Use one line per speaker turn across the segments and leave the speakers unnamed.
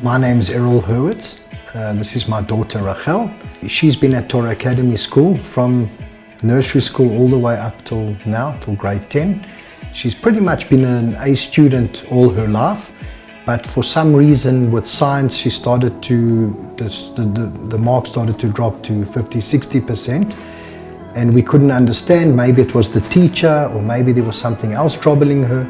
My name is Errol Hurwitz. This is my daughter Rachael. She's been at Torah Academy School from nursery school all the way up till now, till grade 10. She's pretty much been an A student all her life, but for some reason with science she started to, the mark started to drop to 50-60%, and we couldn't understand. Maybe it was the teacher or maybe there was something else troubling her.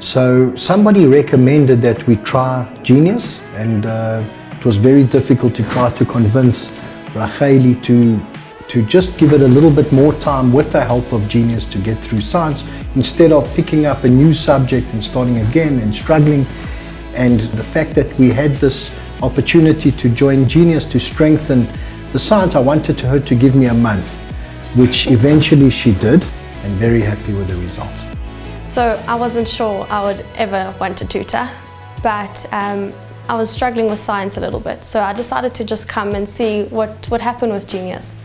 So somebody recommended that we try Genius, and it was very difficult to try to convince Rachael to just give it a little bit more time with the help of Genius to get through science, instead of picking up a new subject and starting again and struggling. And the fact that we had this opportunity to join Genius to strengthen the science, I wanted her to give me a month, which eventually she did, and very happy with the results.
So I wasn't sure I would ever want to tutor, but I was struggling with science a little bit. So I decided to just come and see what would happen with Genius.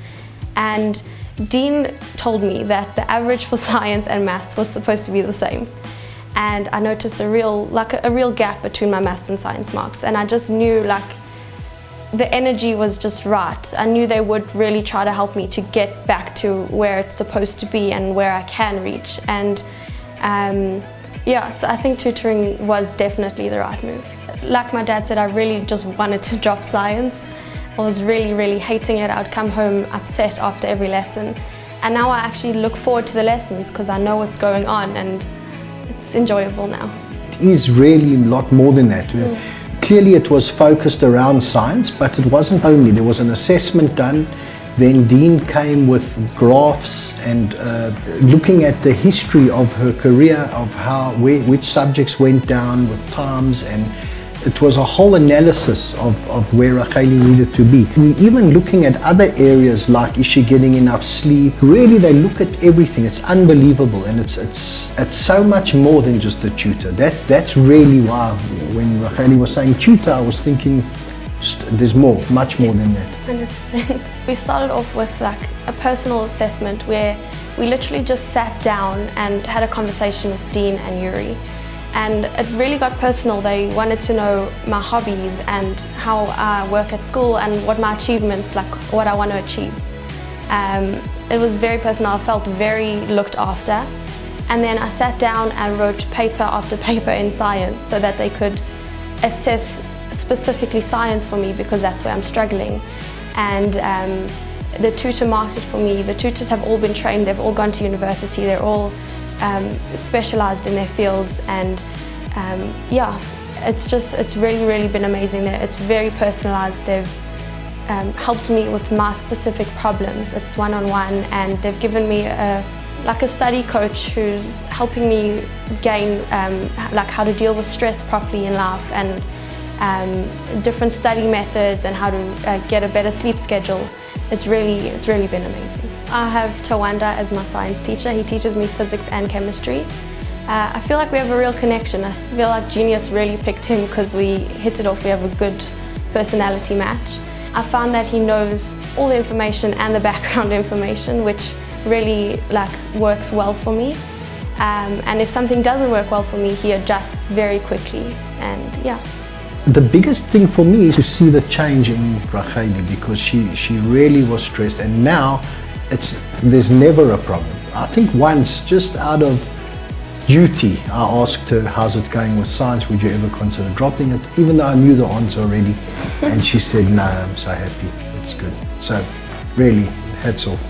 And Dean told me that the average for science and maths was supposed to be the same. And I noticed a real gap between my maths and science marks. And I just knew the energy was just right. I knew they would really try to help me to get back to where it's supposed to be and where I can reach. And yeah, so I think tutoring was definitely the right move. Like my dad said, I really just wanted to drop science. I was really hating it. I would come home upset after every lesson. And now I actually look forward to the lessons because I know what's going on and it's enjoyable now.
It is really a lot more than that. Clearly it was focused around science, but it wasn't only. There was an assessment done. Then Dean came with graphs and looking at the history of her career, of which subjects went down with times, and it was a whole analysis of where Rachael needed to be. We even looking at other areas like, is she getting enough sleep? Really, they look at everything. It's unbelievable, and it's so much more than just a tutor. That's really why when Rachael was saying tutor, I was thinking there's more, much more than that.
100%. We started off with a personal assessment where we literally just sat down and had a conversation with Dean and Yuri. And it really got personal. They wanted to know my hobbies and how I work at school and what my achievements, what I want to achieve. It was very personal. I felt very looked after. And then I sat down and wrote paper after paper in science so that they could assess specifically science for me, because that's where I'm struggling. And the tutor marked it for me. The tutors have all been trained. They've all gone to university. They're all specialized in their fields, and yeah, it's really been amazing. It's very personalized. They've helped me with my specific problems. It's one-on-one, and they've given me a study coach who's helping me gain how to deal with stress properly in life, and different study methods and how to get a better sleep schedule. It's really been amazing. I have Tawanda as my science teacher. He teaches me physics and chemistry. I feel like we have a real connection. I feel like Genius really picked him because we hit it off. We have a good personality match. I found that he knows all the information and the background information, which really works well for me. And if something doesn't work well for me, he adjusts very quickly, and yeah.
The biggest thing for me is to see the change in Rachael, because she really was stressed, and now there's never a problem. I think once, just out of duty, I asked her, how's it going with science? Would you ever consider dropping it? Even though I knew the answer already. And she said, no, I'm so happy. It's good. So really, hats off.